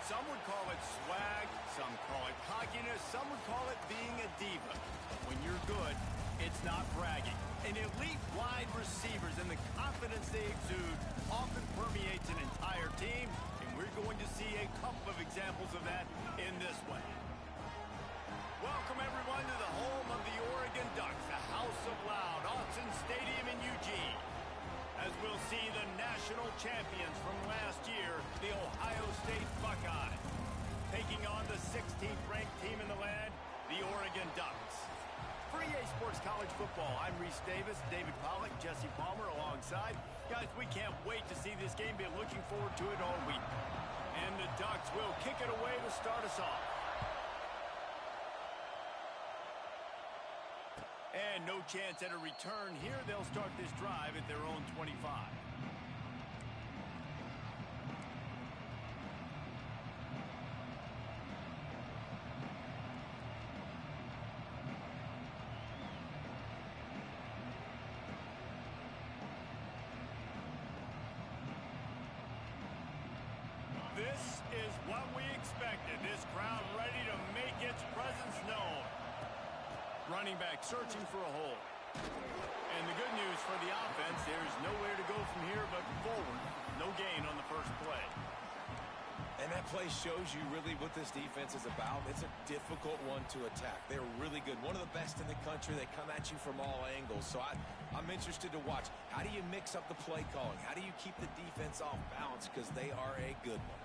Some would call it swag, some call it cockiness, some would call it being a diva. When you're good, it's not bragging. And elite wide receivers and the confidence they exude often permeates an entire team, and we're going to see a couple of examples of that in this one. Welcome, everyone, to the home of the Oregon Ducks, the House of Loud, Autzen Stadium in Eugene. As we'll see the national champions from last year, the Ohio State Buckeyes, taking on the 16th ranked team in the land, the Oregon Ducks. For EA Sports College Football, I'm Reese Davis, David Pollack, Jesse Palmer alongside. Guys, we can't wait to see this game. Been looking forward to it all week. And the Ducks will kick it away to start us off. And no chance at a return here. They'll start this drive at their own 25. This is what we expected. This crowd ready to make its presence known. Running back searching for a hole. And the good news for the offense, there's nowhere to go from here but forward. No gain on the first play. And that play shows you really what this defense is about. It's a difficult one to attack. They're really good. One of the best in the country. They come at you from all angles. So I'm interested to watch. How do you mix up the play calling? How do you keep the defense off balance? Because they are a good one.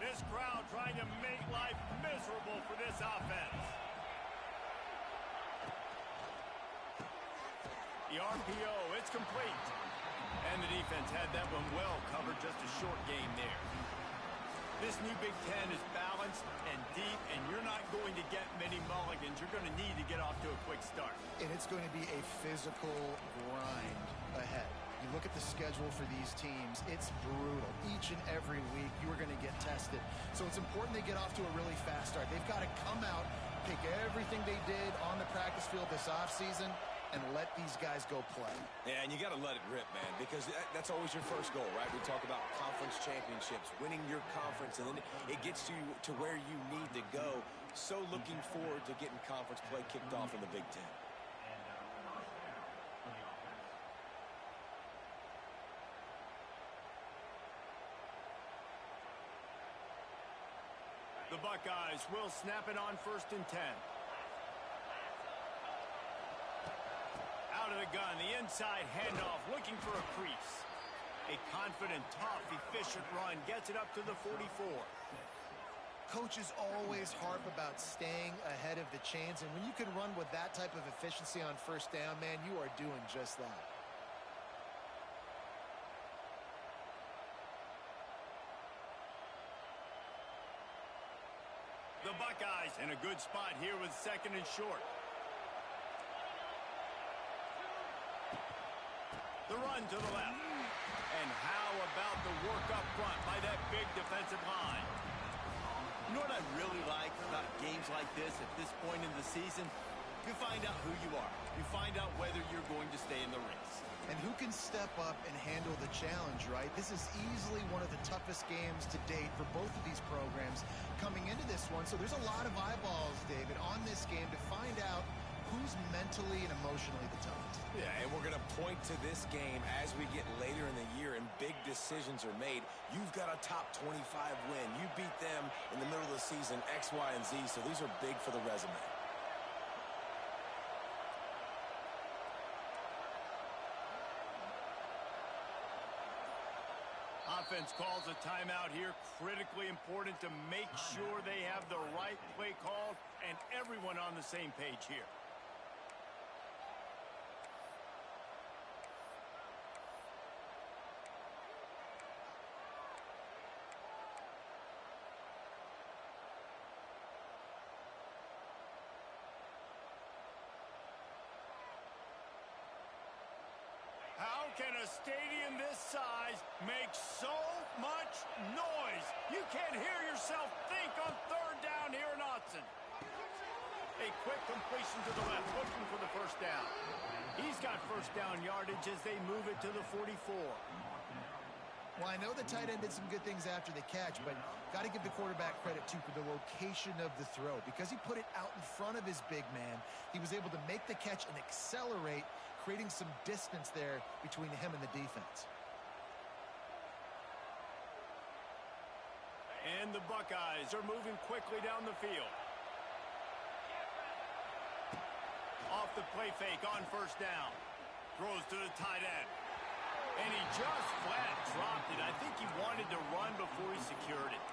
This crowd trying to make life miserable for this offense. The RPO, it's complete. And the defense had that one well covered, just a short game there. This new Big Ten is balanced and deep, and you're not going to get many mulligans. You're going to need to get off to a quick start. And it's going to be a physical grind ahead. You look at the schedule for these teams, it's brutal. Each and every week, you are going to get tested. So it's important they get off to a really fast start. They've got to come out, take everything they did on the practice field this offseason, and let these guys go play. Yeah, and you got to let it rip, man, because that's always your first goal, right? We talk about conference championships, winning your conference, and then it gets you to where you need to go. So looking forward to getting conference play kicked off in the Big Ten. The Buckeyes will snap it on 1st and 10. Out of the gun, the inside handoff, looking for a crease. A confident, tough, efficient run gets it up to the 44. Coaches always harp about staying ahead of the chains, and when you can run with that type of efficiency on 1st down, man, you are doing just that. The Buckeyes in a good spot here with 2nd and short. The run to the left. And how about the work up front by that big defensive line? You know what I really like about games like this at this point in the season? You find out who you are. You find out whether you're going to stay in the race. And who can step up and handle the challenge, right? This is easily one of the toughest games to date for both of these programs coming into this one. So there's a lot of eyeballs, David, on this game to find out who's mentally and emotionally the toughest. Yeah, and we're going to point to this game as we get later in the year and big decisions are made. You've got a top 25 win. You beat them in the middle of the season, X, Y, and Z. So these are big for the resume. Offense calls a timeout here. Critically important to make sure they have the right play called and everyone on the same page here. How can a stadium this size make so much noise? You can't hear yourself think on 3rd down here in Autzen. completion to the left, looking for the first down. He's got first down yardage as they move it to the 44. Well, I know the tight end did some good things after the catch, but got to give the quarterback credit, too, for the location of the throw. Because he put it out in front of his big man, he was able to make the catch and accelerate, creating some distance there between him and the defense. And the Buckeyes are moving quickly down the field. Off the play fake on first down. Throws to the tight end. And he just flat dropped it. I think he wanted to run before he secured it.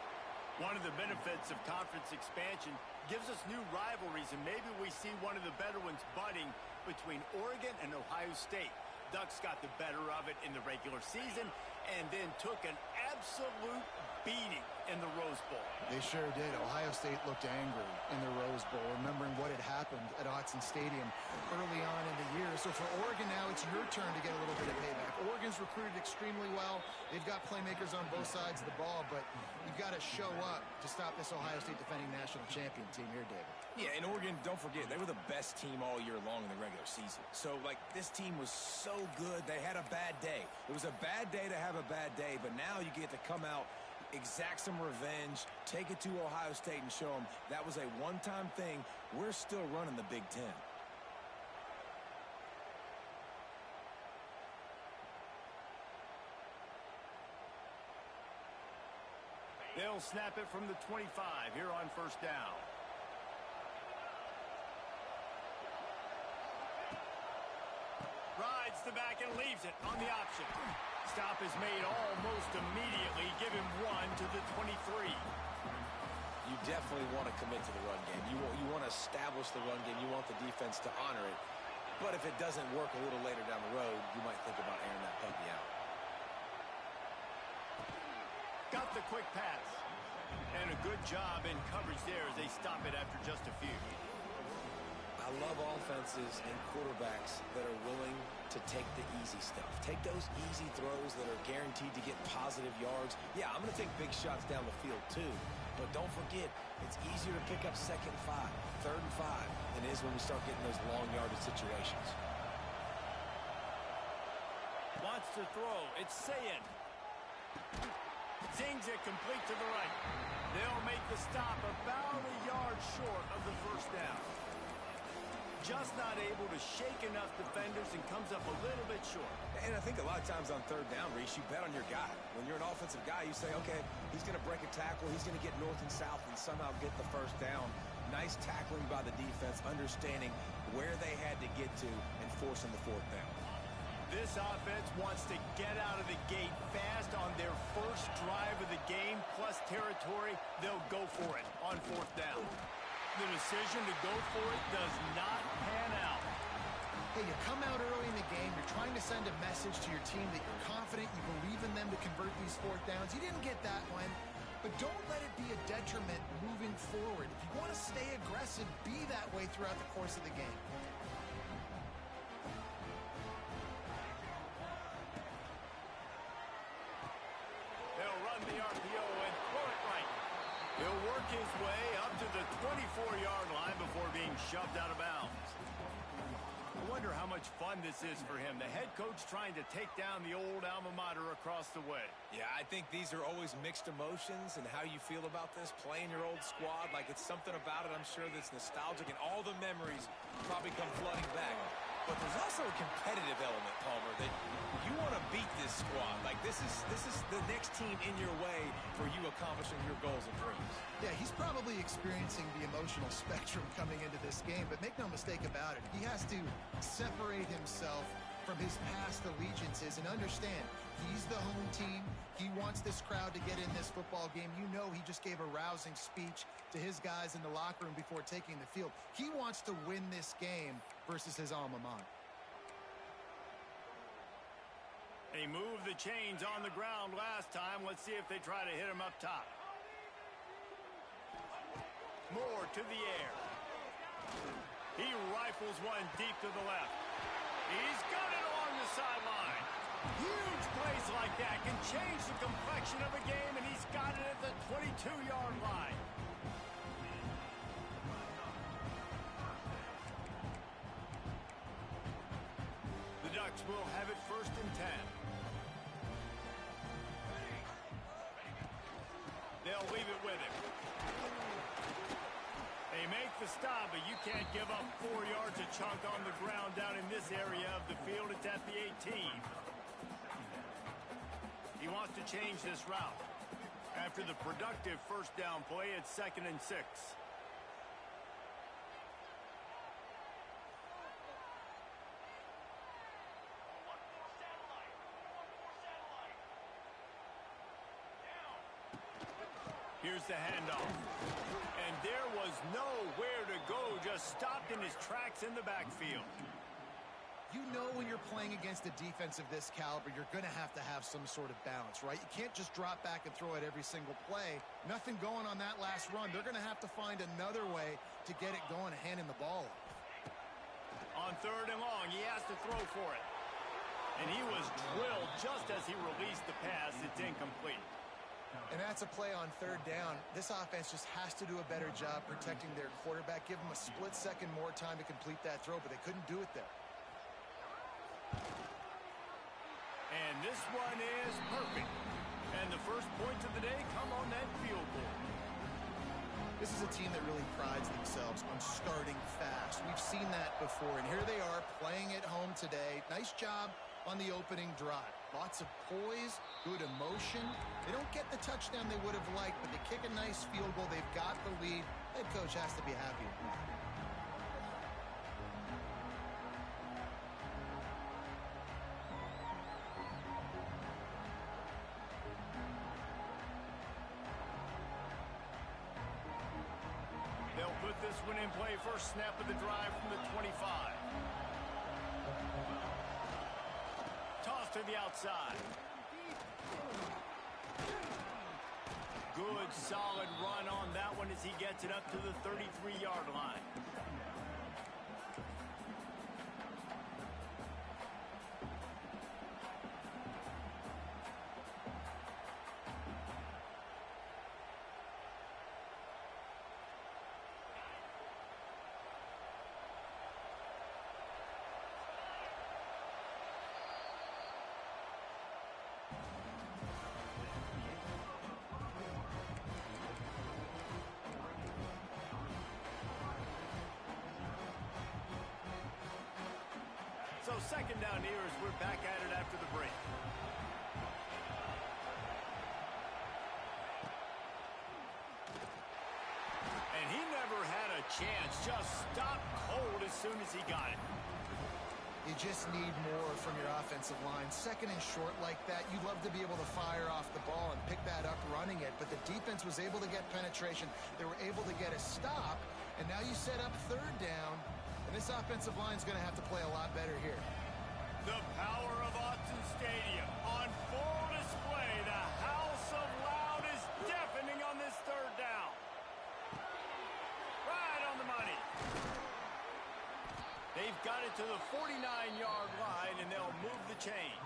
One of the benefits of conference expansion gives us new rivalries, and maybe we see one of the better ones budding between Oregon and Ohio State. Ducks got the better of it in the regular season and then took an absolute beating in the Rose Bowl. They sure did. Ohio State looked angry in the Rose Bowl, remembering what had happened at Autzen Stadium early on in the year. So for Oregon now, it's your turn to get a little bit of payback. Oregon's recruited extremely well. They've got playmakers on both sides of the ball, but you've got to show up to stop this Ohio State defending national champion team here, David. Yeah, and Oregon, don't forget, they were the best team all year long in the regular season. So, this team was so good, they had a bad day. It was a bad day to have a bad day, but now you get to come out, exact some revenge, take it to Ohio State and show them that was a one-time thing. We're still running the Big Ten. They'll snap it from the 25 here on first down. Rides the back and leaves it on the option. Stop is made almost immediately. Give him one to the 23. You definitely want to commit to the run game. You want to establish the run game. You want the defense to honor it. But if it doesn't work a little later down the road, you might think about airing that puppy out. Got the quick pass. And a good job in coverage there as they stop it after just a few. I love offenses and quarterbacks that are willing to take the easy stuff. Take those easy throws that are guaranteed to get positive yards. Yeah, I'm going to take big shots down the field too. But don't forget, it's easier to pick up 2nd and 5, 3rd and 5 than it is when we start getting those long yardage situations. Wants to throw. It's Sayin. Zings it complete to the right. They'll make the stop about a yard short of the first down. Just not able to shake enough defenders and comes up a little bit short. And I think a lot of times on 3rd down, Reese, you bet on your guy. When you're an offensive guy, you say, okay, he's going to break a tackle, he's going to get north and south and somehow get the first down. Nice tackling by the defense, understanding where they had to get to and forcing the 4th down. This offense wants to get out of the gate fast on their first drive of the game, plus territory. They'll go for it on 4th down. The decision to go for it does not pan out. Hey, you come out early in the game, you're trying to send a message to your team that you're confident, you believe in them to convert these 4th downs. You didn't get that one, but don't let it be a detriment moving forward. If you want to stay aggressive, be that way throughout the course of the game. They'll run the RPO and throw it right. He'll work his way up to the 24-yard line before being shoved out of bounds. I wonder how much fun this is for him. The head coach trying to take down the old alma mater across the way. Yeah, I think these are always mixed emotions and how you feel about this, playing your old squad. Like, it's something about it, I'm sure, that's nostalgic, and all the memories probably come flooding back. But there's also a competitive element, Palmer, that you want to beat this squad. Like, this is the next team in your way for you accomplishing your goals and dreams. Yeah, he's probably experiencing the emotional spectrum coming into this game, but make no mistake about it. He has to separate himself from his past allegiances and understand he's the home team. He wants this crowd to get in this football game. You know, he just gave a rousing speech to his guys in the locker room before taking the field. He wants to win this game versus his alma mater. He moved the chains on the ground last time. Let's see if they try to hit him up top. Moore to the air. He rifles one deep to the left. He's got it along the sideline. Huge plays like that can change the complexion of a game, and he's got it at the 22-yard line. Bucs will have it 1st and 10. They'll leave it with him. They make the stop, but you can't give up 4 yards a chunk on the ground down in this area of the field. It's at the 18. He wants to change this route. After the productive 1st down play, it's 2nd and 6. Here's the handoff. And there was nowhere to go, just stopped in his tracks in the backfield. You know when you're playing against a defense of this caliber, you're going to have some sort of balance, right? You can't just drop back and throw it every single play. Nothing going on that last run. They're going to have to find another way to get it going and handing the ball off. On 3rd and long, he has to throw for it. And he was drilled just as he released the pass. It's incomplete. And that's a play on 3rd down. This offense just has to do a better job protecting their quarterback. Give them a split second more time to complete that throw, but they couldn't do it there. And this one is perfect. And the first points of the day come on that field goal. This is a team that really prides themselves on starting fast. We've seen that before, and here they are playing at home today. Nice job on the opening drive. Lots of poise, good emotion. They don't get the touchdown they would have liked, but they kick a nice field goal. They've got the lead. Head coach has to be happy with that. They'll put this one in play. 1st snap of the drive from the 25. Toss to the outside. Good, solid run on that one as he gets it up to the 33-yard line. So 2nd down here as we're back at it after the break. And he never had a chance. Just stopped cold as soon as he got it. You just need more from your offensive line. 2nd and short like that, you'd love to be able to fire off the ball and pick that up running it, but the defense was able to get penetration. They were able to get a stop, and now you set up 3rd down, and this offensive line is going to have to play a lot better here. The power of Autzen Stadium on full display. The house of loud is deafening on this 3rd down. Right on the money. They've got it to the 49-yard line, and they'll move the chains.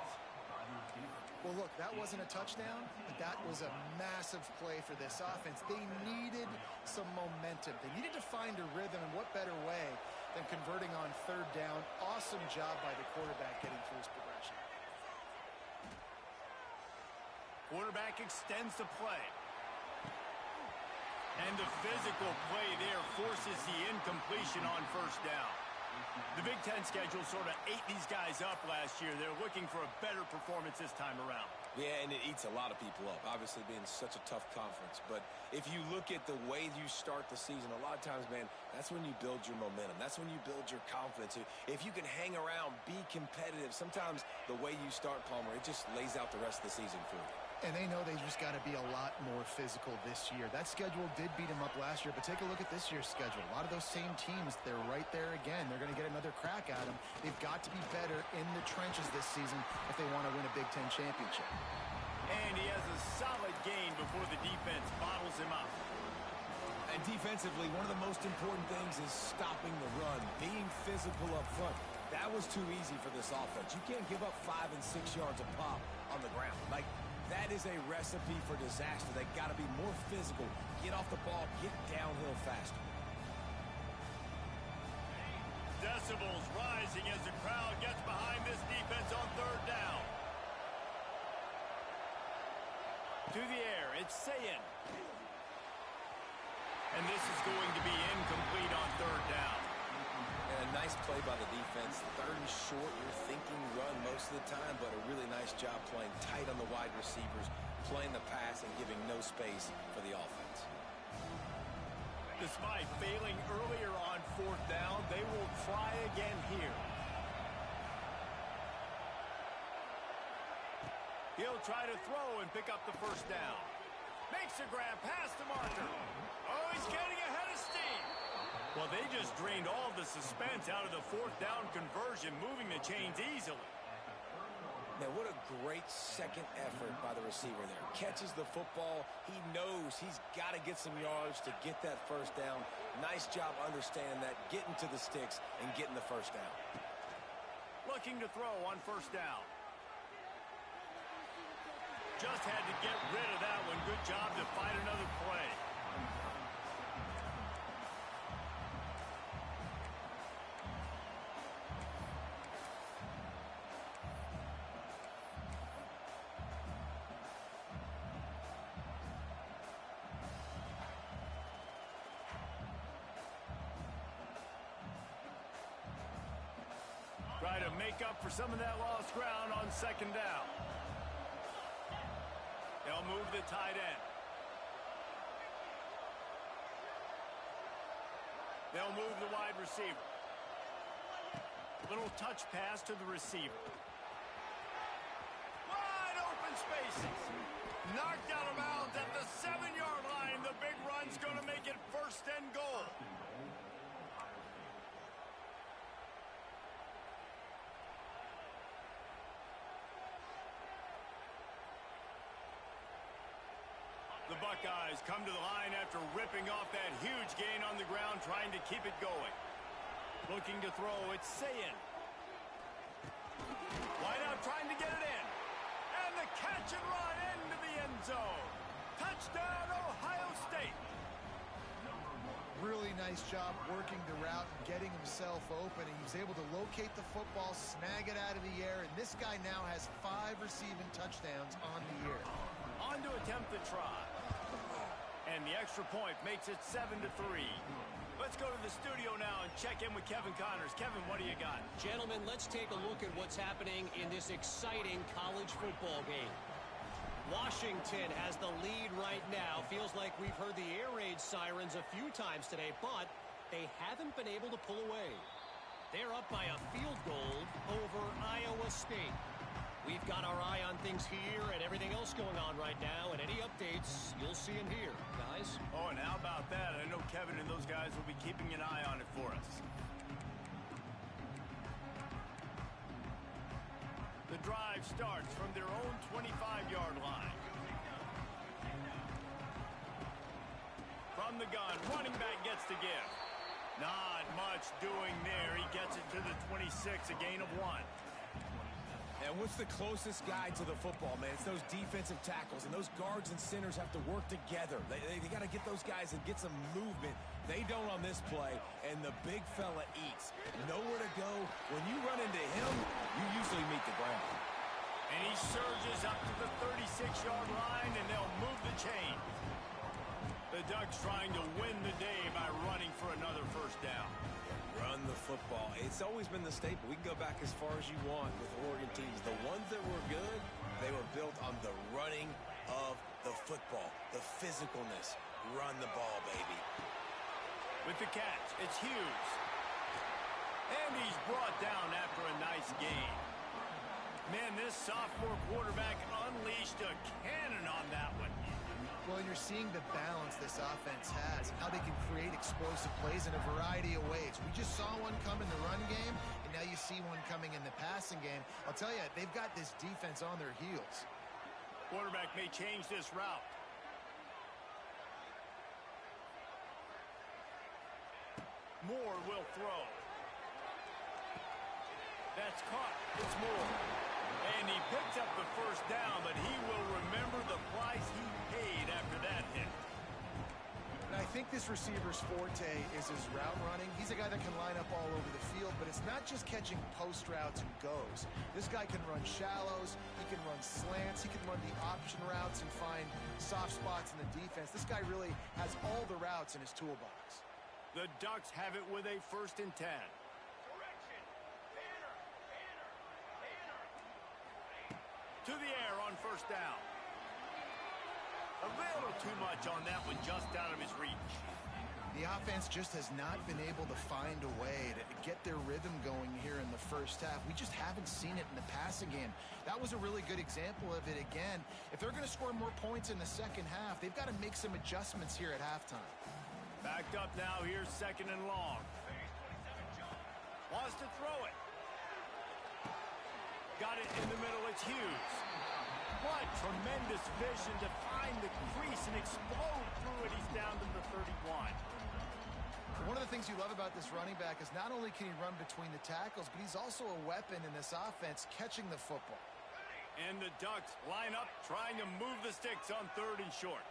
Well, look, that wasn't a touchdown, but that was a massive play for this offense. They needed some momentum. They needed to find a rhythm, and what better way than converting on 3rd down. Awesome job by the quarterback getting through his progression. Quarterback extends the play. And the physical play there forces the incompletion on 1st down. The Big Ten schedule sort of ate these guys up last year. They're looking for a better performance this time around. Yeah, and it eats a lot of people up, obviously being such a tough conference. But if you look at the way you start the season, a lot of times, man, that's when you build your momentum. That's when you build your confidence. If you can hang around, be competitive, sometimes the way you start, Palmer, it just lays out the rest of the season for you. And they know they just got to be a lot more physical this year. That schedule did beat them up last year, but take a look at this year's schedule. A lot of those same teams, they're right there again. They're going to get another crack at them. They've got to be better in the trenches this season if they want to win a Big Ten championship. And he has a solid gain before the defense bottles him up. And defensively, one of the most important things is stopping the run, being physical up front. That was too easy for this offense. You can't give up 5 and 6 yards a pop on the ground. Like, that is a recipe for disaster. They got to be more physical, get off the ball, get downhill faster. decibels rising as the crowd gets behind this defense on third down. To the air, it's Sayin. And this is going to be incomplete on third down. And a nice play by the defense. Third and short, you're thinking run most of the time, but a really nice job playing tight on the wide receivers, playing the pass and giving no space for the offense. Despite failing earlier on fourth down, they will try again here. He'll try to throw and pick up the first down. Makes a grab past the marker. Oh, he's getting ahead of steam. Well, they just drained all the suspense out of the fourth down conversion, moving the chains easily. Now, what a great second effort by the receiver there. Catches the football. He knows he's got to get some yards to get that first down. Nice job understanding that, getting to the sticks and getting the first down. Looking to throw on first down. Just had to get rid of that one. Good job to find another play. Try to make up for some of that lost ground on second down. They'll move the tight end. They'll move the wide receiver. Little touch pass to the receiver. Wide open spaces. Knocked out of bounds at the 7-yard line. The big run's going to make it first and goal. The Buckeyes come to the line after ripping off that huge gain on the ground, trying to keep it going. Looking to throw, it's Sayin. Wide out, trying to get it in. And the catch and run into the end zone. Touchdown, Ohio State. Really nice job working the route and getting himself open. And he was able to locate the football, snag it out of the air, and this guy now has 5 receiving touchdowns on the year. On to attempt the try. And the extra point makes it 7-3. Let's go to the studio now and check in with Kevin Connors. Kevin, what do you got? Gentlemen, let's take a look at what's happening in this exciting college football game. Washington has the lead right now. Feels like we've heard the air raid sirens a few times today, but they haven't been able to pull away. They're up by a field goal over Iowa State. We've got our eye on things here and everything else going on right now, and any updates, you'll see them here, guys. Oh, and how about that? I know Kevin and those guys will be keeping an eye on it for us. The drive starts from their own 25-yard line. From the gun, running back gets the give. Not much doing there. He gets it to the 26, a gain of 1. And what's the closest guy to the football, man? It's those defensive tackles, and those guards and centers have to work together. They got to get those guys and get some movement. They don't on this play, and the big fella eats. Nowhere to go. When you run into him, you usually meet the ground. And he surges up to the 36-yard line, and they'll move the chain. The Ducks trying to win the day by running for another first down. Run the football. It's always been the staple. We can go back as far as you want with Oregon teams. The ones that were good, they were built on the running of the football, the physicalness. Run the ball, baby. With the catch, it's Hughes. And he's brought down after a nice gain. Man, this sophomore quarterback unleashed a cannon on that one. Well, you're seeing the balance this offense has, how they can create explosive plays in a variety of ways. We just saw one come in the run game, and now you see one coming in the passing game. I'll tell you, they've got this defense on their heels. Quarterback may change this route. Moore will throw. That's caught. It's Moore. And he picks up the first down, but he will remember the price he paid after that hit. And I think this receiver's forte is his route running. He's a guy that can line up all over the field, but it's not just catching post routes and goes. This guy can run shallows, he can run slants, he can run the option routes and find soft spots in the defense. This guy really has all the routes in his toolbox. The Ducks have it with a 1st and 10. To the air on 1st down. A little too much on that one, just out of his reach. The offense just has not been able to find a way to get their rhythm going here in the first half. We just haven't seen it in the passing game. That was a really good example of it again. If they're going to score more points in the second half, they've got to make some adjustments here at halftime. Backed up now, here's 2nd and long. Wants to throw it. Got it in the middle, it's Hughes. What tremendous vision to find the crease and explode through it. He's down to the 31. One of the things you love about this running back is not only can he run between the tackles, but he's also a weapon in this offense catching the football. And the Ducks line up trying to move the sticks on 3rd and short.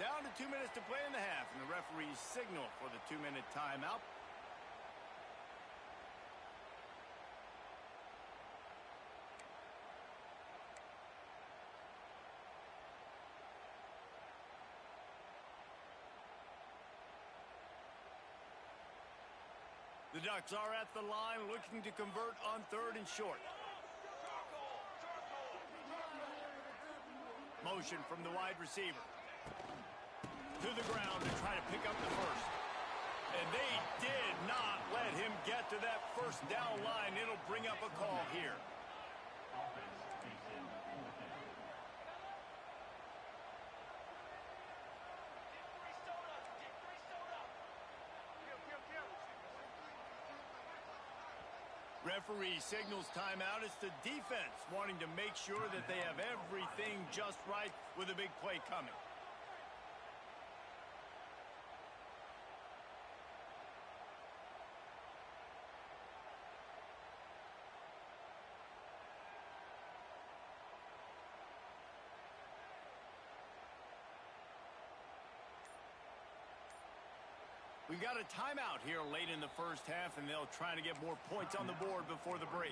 Down to 2 minutes to play in the half, and the referees signal for the 2-minute timeout. The Ducks are at the line looking to convert on 3rd and short. Motion from the wide receiver. To the ground to try to pick up the 1st. And they did not let him get to that 1st down line. It'll bring up a call here. Referee signals timeout. It's the defense wanting to make sure that they have everything just right with a big play coming. We got a timeout here late in the first half, and they'll try to get more points on the board before the break.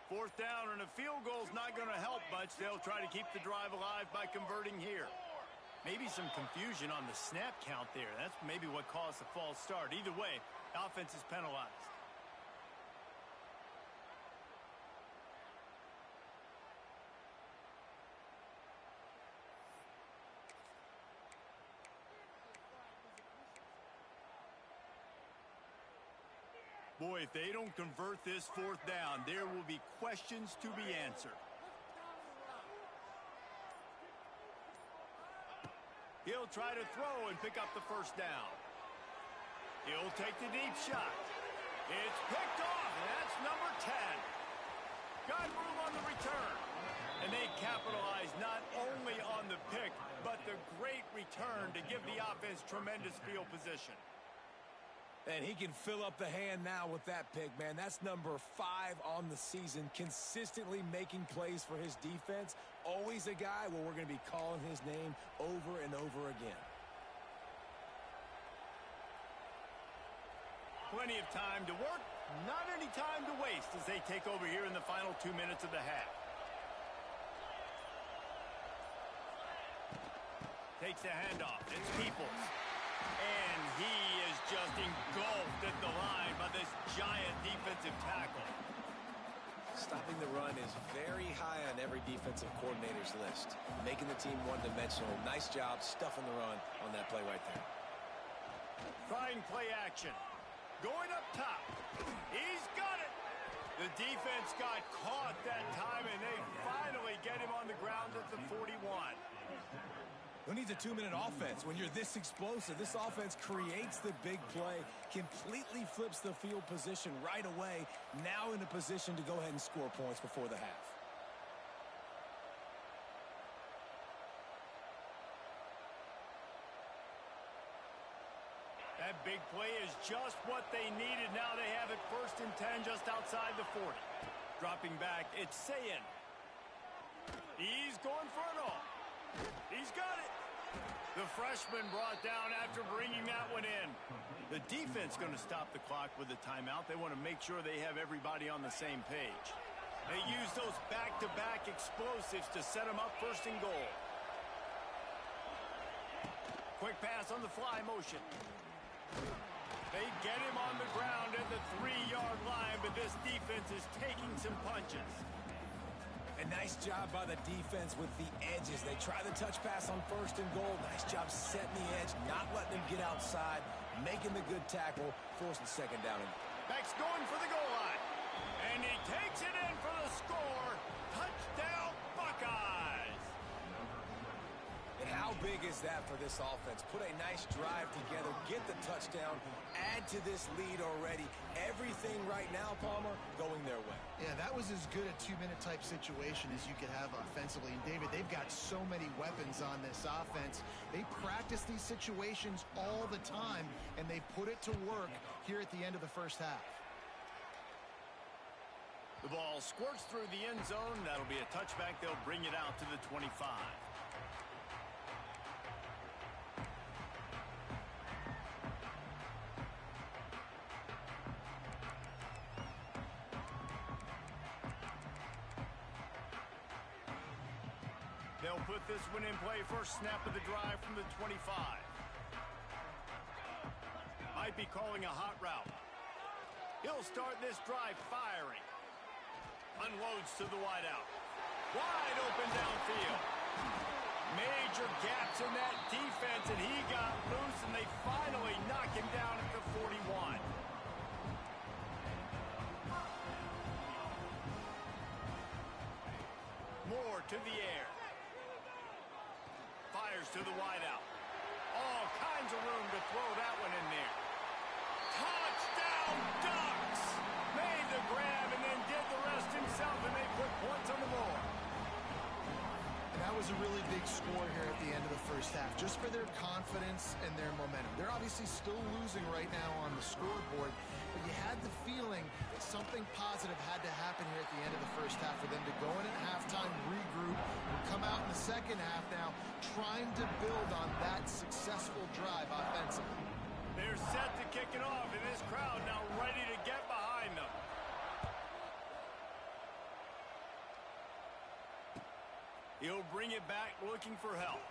Fourth down, and a field goal's not going to help much. They'll try to keep the drive alive by converting here. Maybe some confusion on the snap count there. That's maybe what caused the false start. Either way, offense is penalized. Boy, if they don't convert this 4th down, there will be questions to be answered. He'll try to throw and pick up the 1st down. He'll take the deep shot. It's picked off, and that's number 10. Got room on the return. And they capitalize not only on the pick, but the great return to give the offense tremendous field position. And he can fill up the hand now with that pick, man. That's number 5 on the season, consistently making plays for his defense. Always a guy where we're going to be calling his name over and over again. Plenty of time to work, not any time to waste as they take over here in the final 2 minutes of the half. Takes the handoff. It's Peoples. And he is just engulfed at the line by this giant defensive tackle. Stopping the run is very high on every defensive coordinator's list. Making the team one-dimensional. Nice job stuffing the run on that play right there. Trying play action. Going up top. He's got it. The defense got caught that time, and they finally get him on the ground at the 41. Who needs a 2-minute offense when you're this explosive? This offense creates the big play, completely flips the field position right away, now in a position to go ahead and score points before the half. That big play is just what they needed. Now they have it 1st and 10 just outside the 40. Dropping back, it's Sayin. He's going for it all. He's got it. The freshman brought down after bringing that one in. The defense going to stop the clock with a timeout. They want to make sure they have everybody on the same page. They use those back-to-back explosives to set them up 1st and goal. Quick pass on the fly motion. They get him on the ground at the 3-yard line, but this defense is taking some punches. A nice job by the defense with the edges. They try the touch pass on 1st and goal. Nice job setting the edge, not letting him get outside, making the good tackle, forcing 2nd down. Beck's going for the goal line. And he takes it in for the score. Touchdown, Buckeyes. And how big is that for this offense? Put a nice drive together, get the touchdown, add to this lead already. Everything right now, Palmer, going their way. Yeah, that was as good a 2-minute type situation as you could have offensively. And David, they've got so many weapons on this offense. They practice these situations all the time, and they put it to work here at the end of the 1st half. The ball squirts through the end zone. That'll be a touchback. They'll bring it out to the 25. They'll put this one in play. 1st snap of the drive from the 25. Might be calling a hot route. He'll start this drive firing. Unloads to the wideout. Wide open downfield. Major gaps in that defense, and he got loose, and they finally knock him down at the 41. Moore to the air. Fires to the wideout. All kinds of room to throw that one in there. Touchdown, Ducks! Made the grab and then did the rest himself, and they put points on the board. And that was a really big score here at the end of the 1st half, just for their confidence and their momentum. They're obviously still losing right now on the scoreboard, but you had the feeling that something positive had to happen here at the end of the 1st half for them to go in at halftime, regroup, and come out in the 2nd half now trying to build on that successful drive offensively. They're set to kick it off, and this crowd now ready to get behind them. He'll bring it back looking for help.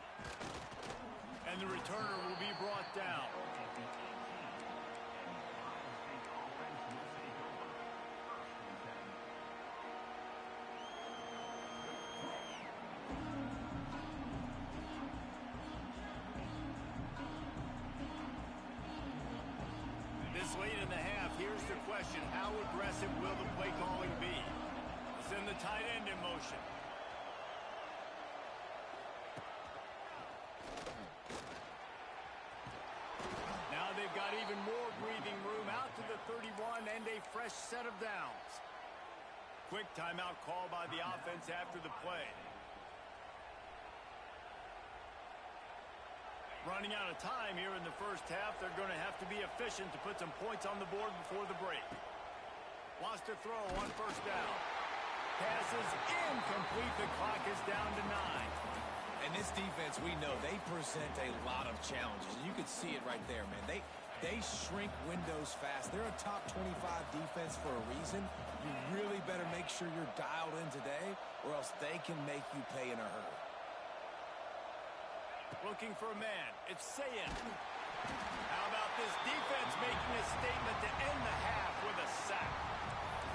And the returner will be brought down. This late in the half, here's the question. How aggressive will the play calling be? Send the tight end in motion. Now they've got even more breathing room out to the 31 and a fresh set of downs. Quick timeout call by the offense after the play. Running out of time here in the 1st half. They're going to have to be efficient to put some points on the board before the break. Lost a throw on 1st down. Passes incomplete. The clock is down to 9. And this defense, we know, they present a lot of challenges. You could see it right there, man. They shrink windows fast. They're a top 25 defense for a reason. You really better make sure you're dialed in today, or else they can make you pay in a hurry. Looking for a man. It's Sayin. How about this defense making a statement to end the half with a sack?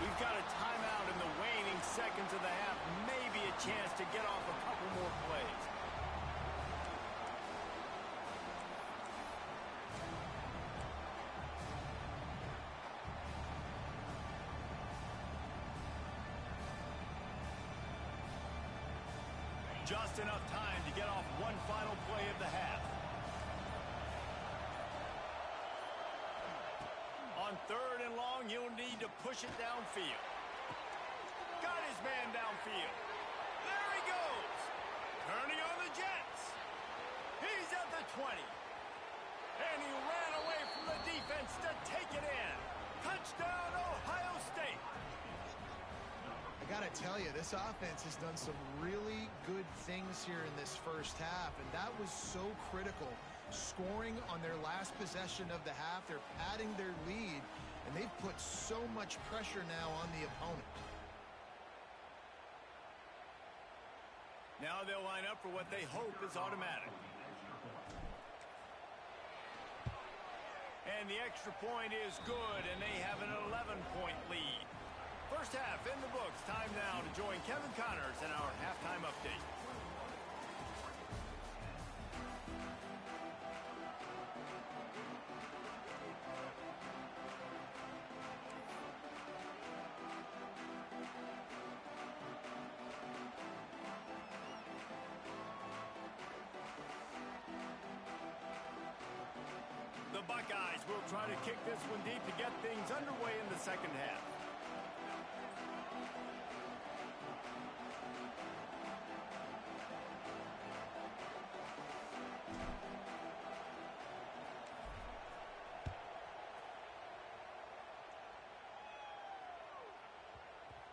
We've got a timeout in the waning seconds of the half. Maybe a chance to get off a couple more plays. Just enough time to to get off one final play of the half. On 3rd and long, he'll need to push it downfield. Got his man downfield. There he goes. Turning on the Jets. He's at the 20. And he ran away from the defense to take it in. Touchdown, Ohio State. I got to tell you, this offense has done some really good things here in this first half, and that was so critical. Scoring on their last possession of the half, they're padding their lead, and they've put so much pressure now on the opponent. Now they'll line up for what they hope is automatic. And the extra point is good, and they have an 11-point lead. First half in the books. Time now to join Kevin Connors in our halftime update. The Buckeyes will try to kick this one deep to get things underway in the second half.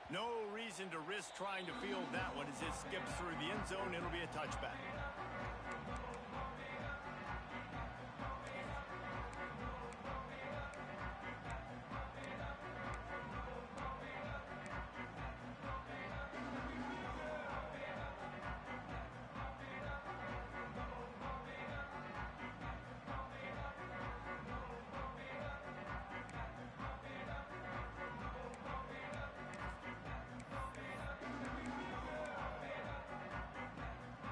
No reason to risk trying to field that one as it skips through the end zone. It'll be a touchback.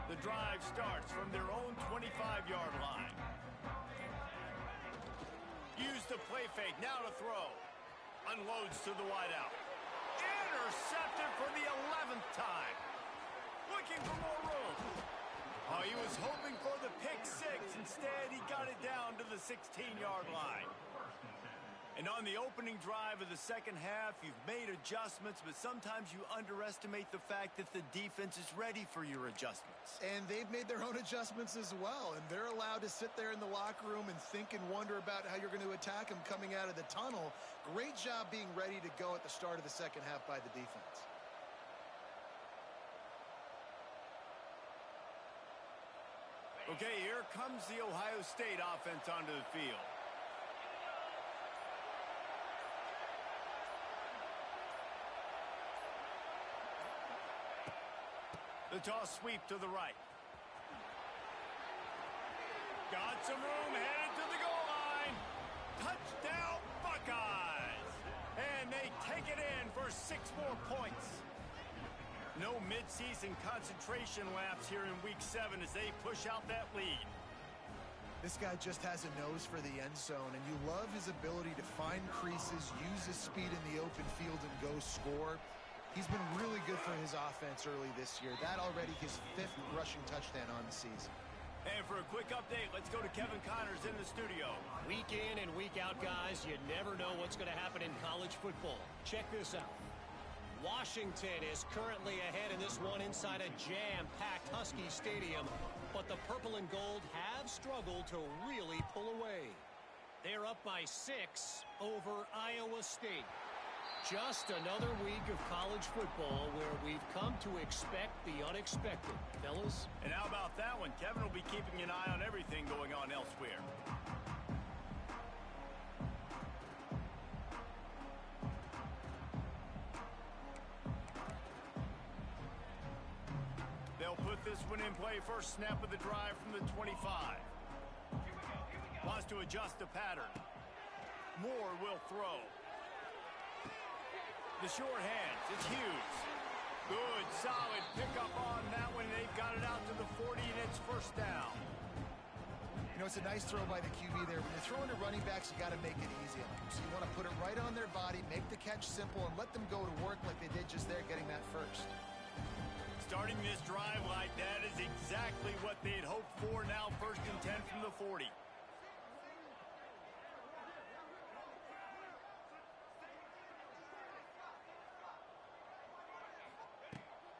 The drive starts from their own 25-yard line. Use the play fake, now to throw. Unloads to the wideout. Intercepted for the 11th time. Looking for more room. Oh, he was hoping for the pick six. Instead, he got it down to the 16-yard line. And on the opening drive of the second half, you've made adjustments, but sometimes you underestimate the fact that the defense is ready for your adjustments. And they've made their own adjustments as well, and they're allowed to sit there in the locker room and think and wonder about how you're going to attack them coming out of the tunnel. Great job being ready to go at the start of the second half by the defense. Okay, here comes the Ohio State offense onto the field. The toss sweep to the right. Got some room, headed to the goal line. Touchdown, Buckeyes! And they take it in for 6 more points. No midseason concentration laps here in Week 7 as they push out that lead. This guy just has a nose for the end zone, and you love his ability to find creases, use his speed in the open field, and go score. He's been really good for his offense early this year. That already his 5th rushing touchdown on the season. And for a quick update, let's go to Kevin Connors in the studio. Week in and week out, guys, you never know what's going to happen in college football. Check this out. Washington is currently ahead in this one inside a jam-packed Husky Stadium, but the purple and gold have struggled to really pull away. They're up by 6 over Iowa State. Just another week of college football where we've come to expect the unexpected, fellas. And how about that one? Kevin will be keeping an eye on everything going on elsewhere. They'll put this one in play. First snap of the drive from the 25. Wants to adjust the pattern. Moore will throw. The short hands, it's Hughes. Good, solid pickup on that one. They've got it out to the 40, and it's first down. You know, it's a nice throw by the QB there. When you're throwing to running backs, you got to make it easy on them. So you want to put it right on their body, make the catch simple, and let them go to work like they did just there, getting that first. Starting this drive like that is exactly what they'd hoped for. Now 1st and 10 from the 40.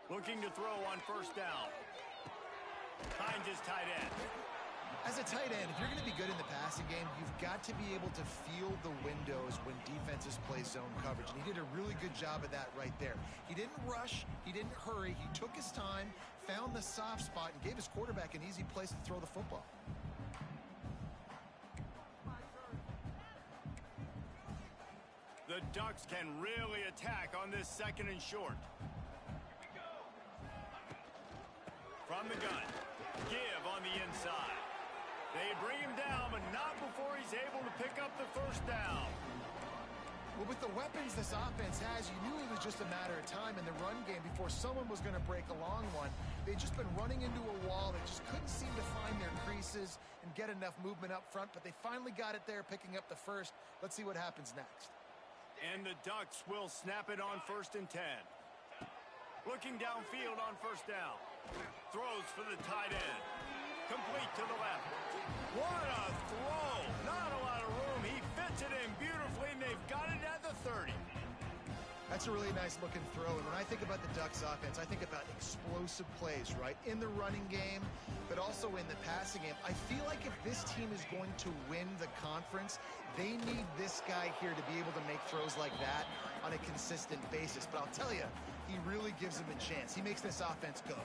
Looking to throw on 1st down. Finds his tight end. As a tight end, if you're going to be good in the passing game, you've got to be able to feel the windows when defenses play zone coverage. And he did a really good job of that right there. He didn't rush. He didn't hurry. He took his time, found the soft spot, and gave his quarterback an easy place to throw the football. The Ducks can really attack on this 2nd and short. From the gun. Give on the inside. They bring him down, but not before he's able to pick up the 1st down. Well, with the weapons this offense has, you knew it was just a matter of time in the run game before someone was going to break a long one. They'd just been running into a wall. They just couldn't seem to find their creases and get enough movement up front, but they finally got it there, picking up the 1st. Let's see what happens next. And the Ducks will snap it on 1st and 10. Looking downfield on 1st down. Throws for the tight end. Complete to the left. What a throw! Not a lot of room. He fits it in beautifully, and they've got it at the 30. That's a really nice looking throw. And when I think about the Ducks offense, I think about explosive plays, right? In the running game, but also in the passing game. I feel like if this team is going to win the conference, they need this guy here to be able to make throws like that on a consistent basis. But I'll tell you, he really gives them a chance. He makes this offense go.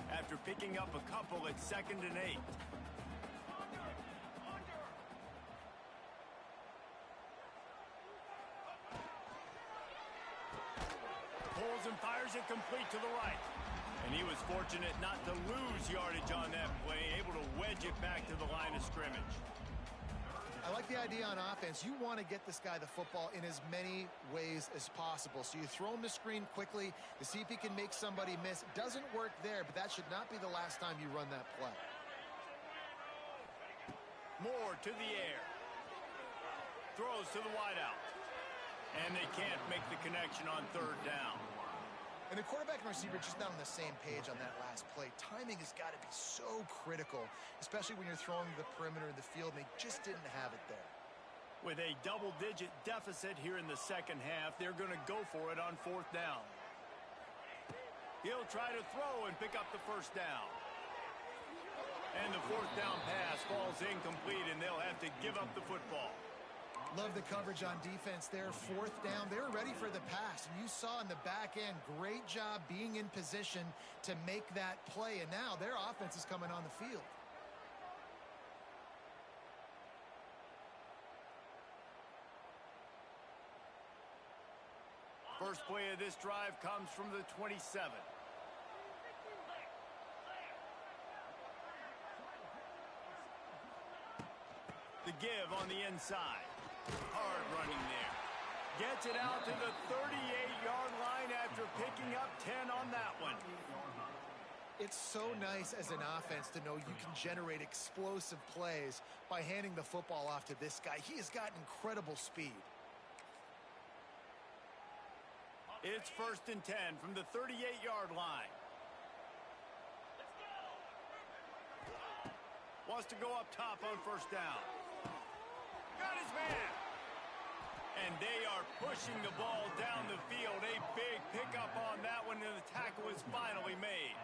After picking up a couple at 2nd and 8. Pulls and fires it complete to the right. And he was fortunate not to lose yardage on that play, able to wedge it back to the line of scrimmage. I like the idea on offense. You want to get this guy the football in as many ways as possible. So you throw him the screen quickly to see if he can make somebody miss. It doesn't work there, but that should not be the last time you run that play. More to the air. Throws to the wideout. And they can't make the connection on 3rd down. And the quarterback and receiver just not on the same page on that last play. Timing has got to be so critical, especially when you're throwing the perimeter of the field, and they just didn't have it there. With a double-digit deficit here in the 2nd half, they're going to go for it on 4th down. He'll try to throw and pick up the 1st down. And the 4th down pass falls incomplete, and they'll have to give up the football. Love the coverage on defense there. 4th down. They're ready for the pass. And you saw in the back end, great job being in position to make that play. And now their offense is coming on the field. First play of this drive comes from the 27. The give on the inside. Hard running there. Gets it out to the 38-yard line after picking up 10 on that one. It's so nice as an offense to know you can generate explosive plays by handing the football off to this guy. He has got incredible speed. It's 1st and 10 from the 38-yard line. Wants to go up top on 1st down. Got his man. And they are pushing the ball down the field. A big pickup on that one, and the tackle is finally made.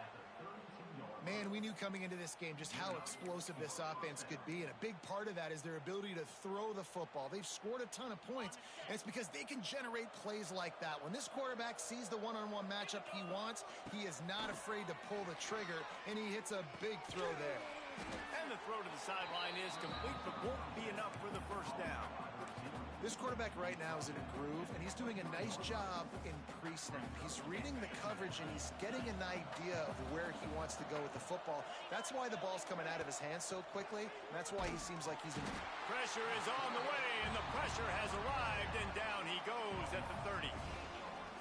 Man, we knew coming into this game just how explosive this offense could be, and a big part of that is their ability to throw the football. They've scored a ton of points, and it's because they can generate plays like that. When this quarterback sees the one-on-one matchup he wants, he is not afraid to pull the trigger, and he hits a big throw there. And the throw to the sideline is complete, but won't be enough for the 1st down. This quarterback right now is in a groove, and he's doing a nice job in pre-snap. He's reading the coverage, and he's getting an idea of where he wants to go with the football. That's why the ball's coming out of his hands so quickly, and that's why he seems like he's in. Pressure is on the way, and the pressure has arrived, and down he goes at the 30.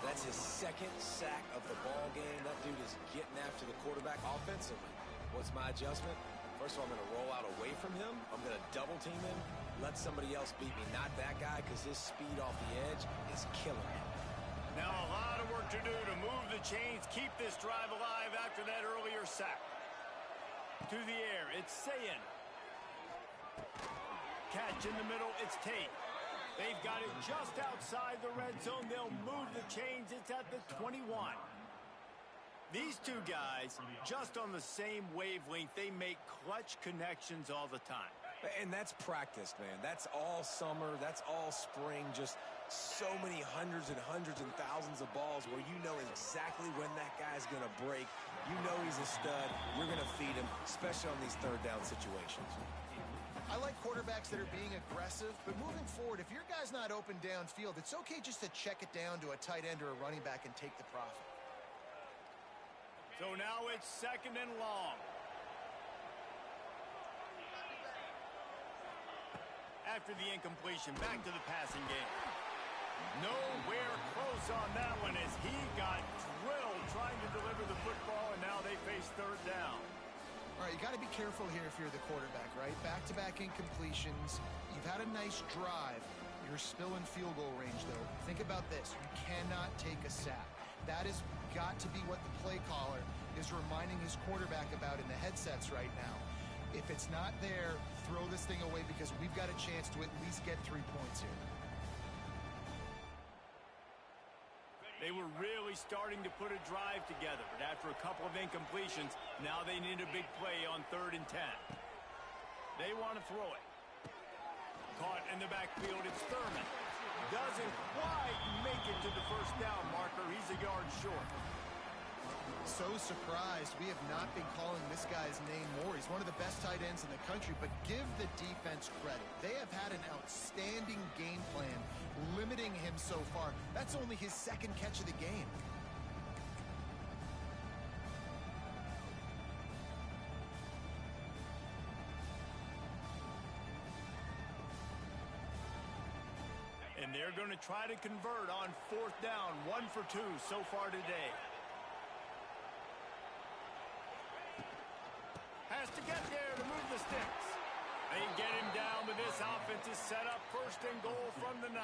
That's his 2nd sack of the ball game. That dude is getting after the quarterback offensively. What's my adjustment? First of all, I'm going to roll out away from him. I'm going to double team him. Let somebody else beat me, not that guy, because his speed off the edge is killing me. Now a lot of work to do to move the chains, keep this drive alive after that earlier sack. To the air, it's Sayin. Catch in the middle, it's Tate. They've got it just outside the red zone. They'll move the chains. It's at the 21. These two guys, just on the same wavelength, they make clutch connections all the time. And that's practice, man. That's all summer. That's all spring. Just so many hundreds and thousands of balls where you know exactly when that guy's going to break. You know he's a stud. You're going to feed him, especially on these third down situations. I like quarterbacks that are being aggressive, but moving forward, if your guy's not open downfield, it's okay just to check it down to a tight end or a running back and take the profit. So now it's 2nd and long. After the incompletion, back to the passing game. Nowhere close on that one as he got drilled trying to deliver the football, and now they face 3rd down. All right, you got to be careful here if you're the quarterback, right? Back-to-back incompletions. You've had a nice drive. You're still in field goal range, though. Think about this. You cannot take a sack. That has got to be what the play caller is reminding his quarterback about in the headsets right now. If it's not there, throw this thing away because we've got a chance to at least get 3 points here. They were really starting to put a drive together, but after a couple of incompletions, now they need a big play on 3rd and 10. They want to throw it. Caught in the backfield, it's Thurman. Doesn't quite make it to the 1st down marker. He's a yard short. So surprised we have not been calling this guy's name more. He's one of the best tight ends in the country, but give the defense credit. They have had an outstanding game plan limiting him so far. That's only his 2nd catch of the game. And they're going to try to convert on 4th down, 1 for 2 so far today. Has to get there to move the sticks. They get him down, but this offense is set up 1st and goal from the 9.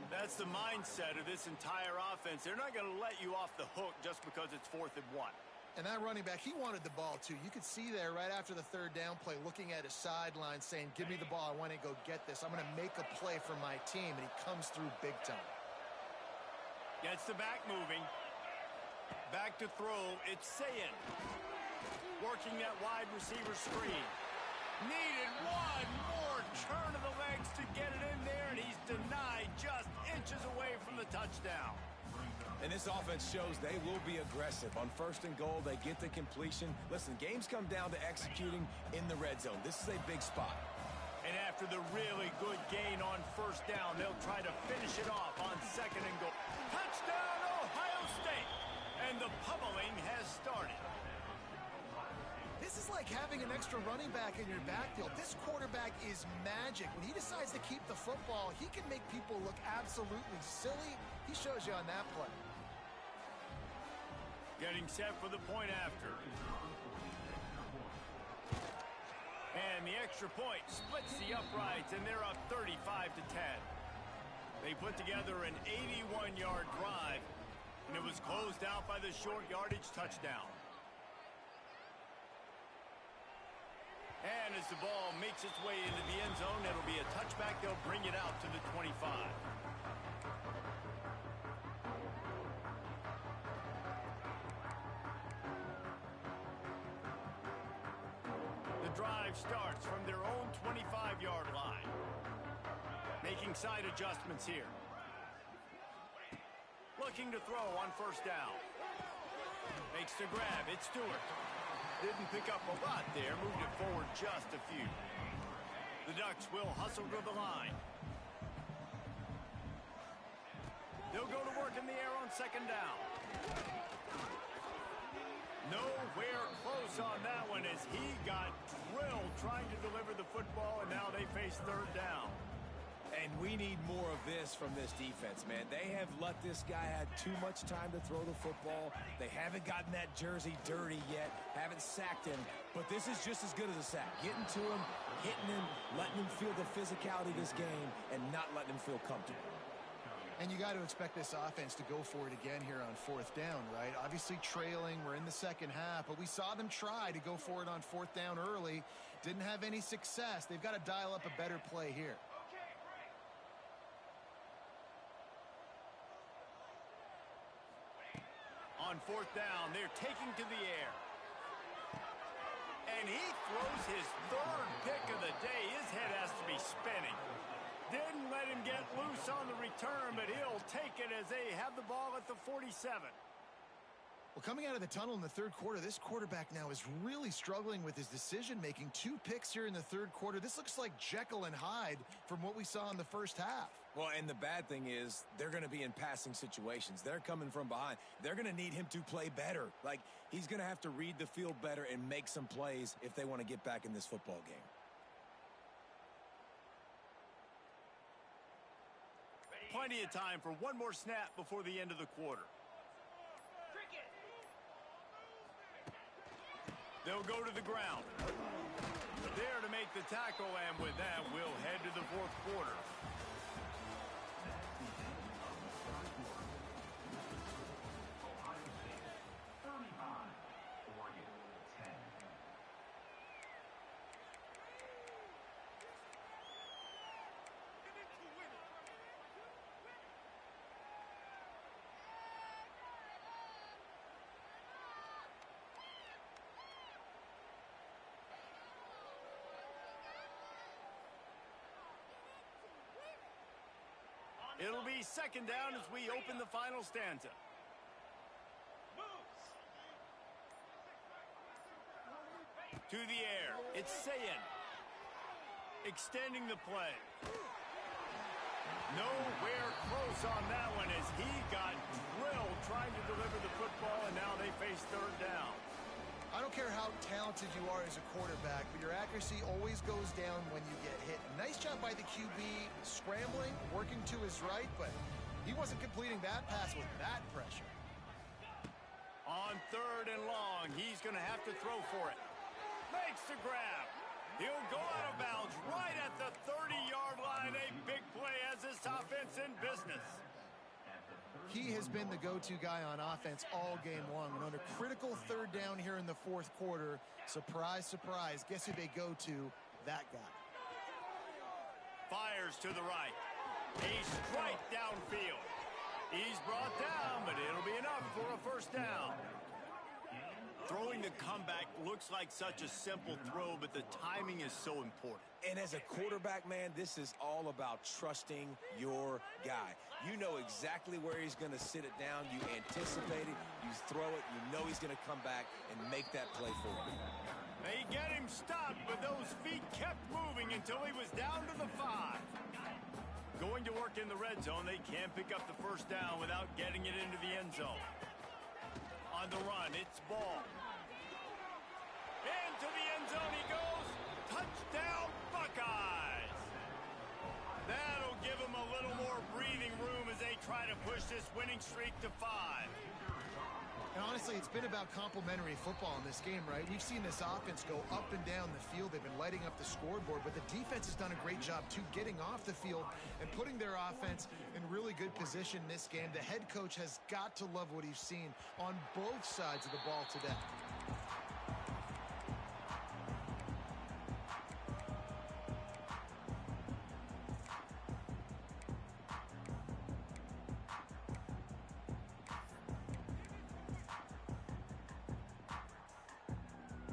That's the mindset of this entire offense. They're not going to let you off the hook just because it's 4th and 1. And that running back, he wanted the ball too. You could see there right after the 3rd down play, looking at his sideline saying, give me the ball, I want to go get this. I'm going to make a play for my team, and he comes through big time. Gets the back moving. Back to throw, it's Sayin. Working that wide receiver screen. Needed one more turn of the legs to get it in there, and he's denied just inches away from the touchdown. And this offense shows they will be aggressive. On 1st and goal, they get the completion. Listen, games come down to executing in the red zone. This is a big spot. And after the really good gain on 1st down, they'll try to finish it off on 2nd and goal. Touchdown, Ohio State! And the pummeling has started. This is like having an extra running back in your backfield. This quarterback is magic. When he decides to keep the football, he can make people look absolutely silly. He shows you on that play. Getting set for the point after. And the extra point splits the uprights, and they're up 35-10. They put together an 81-yard drive, and it was closed out by the short yardage touchdown. And as the ball makes its way into the end zone, it'll be a touchback. They'll bring it out to the 25. The drive starts from their own 25-yard line. Making side adjustments here. Looking to throw on 1st down. Makes the grab. It's Stewart. Didn't pick up a lot there. Moved it forward just a few. The Ducks will hustle to the line. They'll go to work in the air on 2nd down. Nowhere close on that one as he got drilled trying to deliver the football, and now they face 3rd down. And we need more of this from this defense, man. They have let this guy have too much time to throw the football. They haven't gotten that jersey dirty yet, haven't sacked him. But this is just as good as a sack. Getting to him, hitting him, letting him feel the physicality of this game, and not letting him feel comfortable. And you got to expect this offense to go for it again here on fourth down, right? Obviously trailing, we're in the second half, but we saw them try to go for it on fourth down early. Didn't have any success. They've got to dial up a better play here. On fourth down, they're taking to the air. And he throws his third pick of the day. His head has to be spinning. Didn't let him get loose on the return, but he'll take it as they have the ball at the 47. Well, coming out of the tunnel in the third quarter, this quarterback now is really struggling with his decision-making. 2 picks here in the third quarter. This looks like Jekyll and Hyde from what we saw in the first half. Well, and the bad thing is they're going to be in passing situations. They're coming from behind. They're going to need him to play better. Like, he's going to have to read the field better and make some plays if they want to get back in this football game. Plenty of time for one more snap before the end of the quarter. They'll go to the ground. There to make the tackle, and with that, we'll head to the fourth quarter. It'll be second down as we open the final stanza. To the air, it's Sayin. Extending the play. Nowhere close on that one as he got drilled trying to deliver the football, and now they face third down. I don't care how talented you are as a quarterback, but your accuracy always goes down when you get hit. Nice job by the QB scrambling, working to his right, but he wasn't completing that pass with that pressure. On third and long, he's going to have to throw for it. Makes the grab. He'll go out of bounds right at the 30-yard line. A big play as this offense in business. He has been the go-to guy on offense all game long. And on a critical third down here in the fourth quarter, surprise, surprise, guess who they go to? That guy. Fires to the right. A strike downfield. He's brought down, but it'll be enough for a first down. Throwing the comeback looks like such a simple throw, but the timing is so important. And as a quarterback, man, this is all about trusting your guy. You know exactly where he's going to sit it down. You anticipate it. You throw it. You know he's going to come back and make that play for you. They get him stopped, but those feet kept moving until he was down to the 5. Going to work in the red zone, they can't pick up the first down without getting it into the end zone. On the run, it's Ball. Into the end zone he goes. Touchdown, Buckeyes. That'll give them a little more breathing room as they try to push this winning streak to 5. And honestly, it's been about complementary football in this game, right? We've seen this offense go up and down the field. They've been lighting up the scoreboard, but the defense has done a great job, too, getting off the field and putting their offense in really good position in this game. The head coach has got to love what he's seen on both sides of the ball today.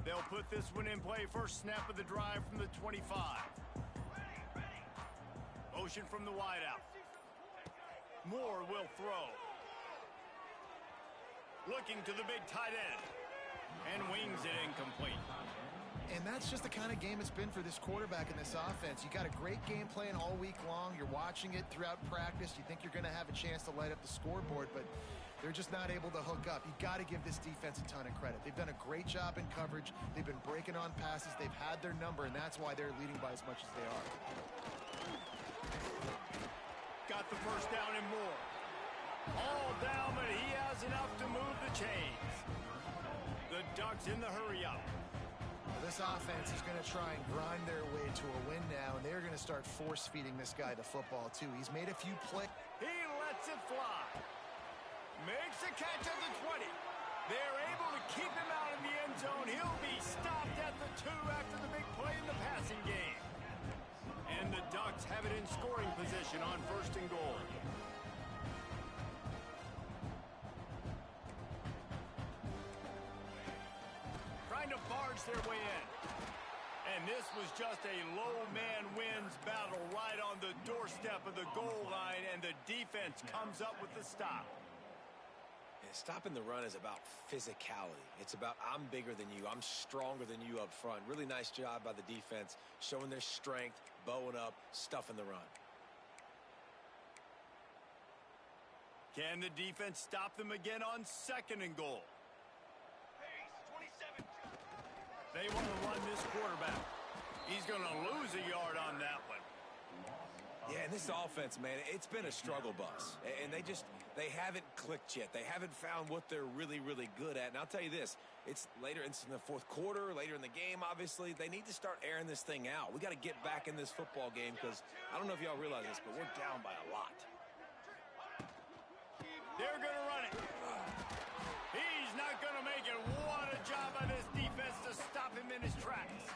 They'll put this one in play. First snap of the drive from the 25. Motion from the wideout. Moore will throw. Looking to the big tight end. And wings it incomplete. And that's just the kind of game it's been for this quarterback in this offense. You got a great game plan all week long. You're watching it throughout practice. You think you're going to have a chance to light up the scoreboard, but they're just not able to hook up. You got to give this defense a ton of credit. They've done a great job in coverage. They've been breaking on passes. They've had their number, and that's why they're leading by as much as they are. Got the first down and more. All down, but he has enough to move the chains. The Ducks in the hurry-up. Well, this offense is going to try and grind their way to a win now, and they're going to start force-feeding this guy the football, too. He's made a few plays. He lets lets it fly. Makes a catch at the 20. They're able to keep him out in the end zone. He'll be stopped at the 2 after the big play in the passing game. And the Ducks have it in scoring position on 1st and goal. Trying to barge their way in. And this was just a low man wins battle right on the doorstep of the goal line, and the defense comes up with the stop. Yeah, stopping the run is about physicality. It's about I'm bigger than you. I'm stronger than you up front. Really nice job by the defense, showing their strength, bowing up, stuffing the run. Can the defense stop them again on 2nd and goal? They want to run this quarterback. He's going to lose a yard on that one. Yeah, and this offense, man, it's been a struggle bus. And they haven't clicked yet. They haven't found what they're really, really good at. And I'll tell you this, it's later, it's in the 4th quarter, later in the game, obviously. They need to start airing this thing out. We got to get back in this football game because I don't know if y'all realize this, but we're down by a lot. They're going to run it. He's not going to make it. What a job by this defense to stop him in his tracks.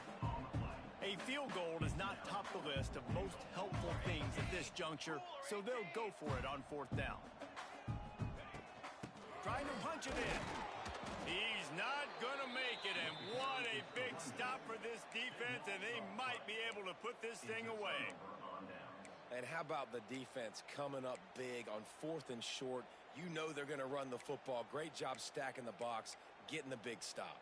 A field goal does not top the list of most helpful things at this juncture, so they'll go for it on 4th down. Trying to punch it in. He's not going to make it, and what a big stop for this defense, and they might be able to put this thing away. And how about the defense coming up big on 4th and short? You know they're going to run the football. Great job stacking the box, getting the big stop.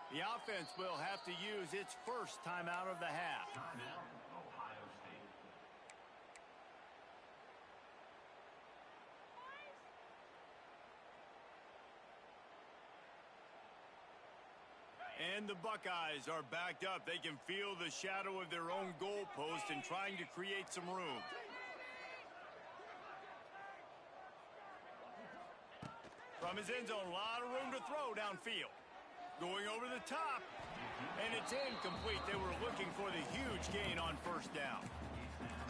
The offense will have to use its first timeout of the half. Timeout, Ohio State. And the Buckeyes are backed up. They can feel the shadow of their own goalpost and trying to create some room. From his end zone, a lot of room to throw downfield. Going over the top, and it's incomplete. They were looking for the huge gain on 1st down.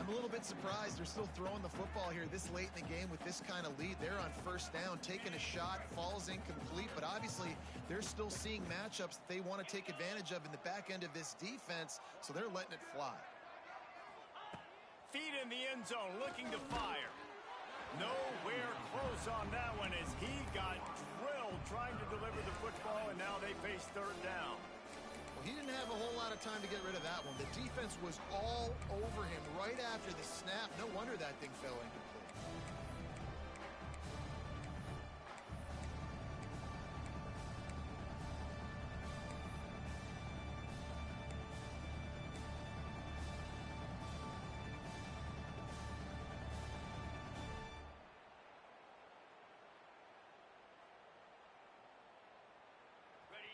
I'm a little bit surprised they're still throwing the football here this late in the game with this kind of lead. They're on 1st down, taking a shot, falls incomplete, but obviously they're still seeing matchups that they want to take advantage of in the back end of this defense, so they're letting it fly. Feet in the end zone, looking to fire. Nowhere close on that one as he got drilled trying to deliver the football, and now they face 3rd down. Well, he didn't have a whole lot of time to get rid of that one. The defense was all over him right after the snap. No wonder that thing fell incomplete.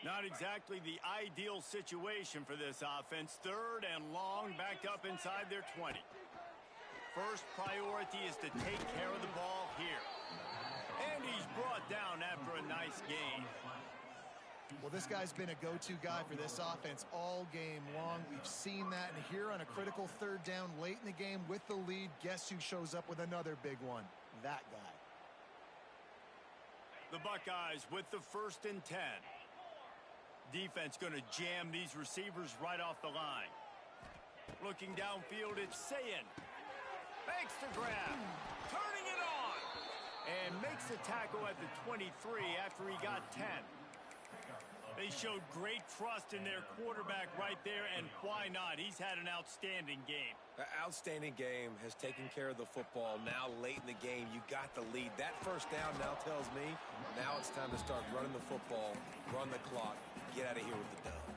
Not exactly the ideal situation for this offense. 3rd and long, backed up inside their 20. First priority is to take care of the ball here. And he's brought down after a nice gain. Well, this guy's been a go-to guy for this offense all game long. We've seen that, and here on a critical 3rd down late in the game with the lead, guess who shows up with another big one? That guy. The Buckeyes with the 1st and 10. Defense going to jam these receivers right off the line. Looking downfield, it's Sayin. Makes the grab. Turning it on. And makes the tackle at the 23 after he got 10. They showed great trust in their quarterback right there, and why not? He's had an outstanding game. An outstanding game, has taken care of the football. Now late in the game, you got the lead. That 1st down now tells me now it's time to start running the football, run the clock, get out of here with the dub.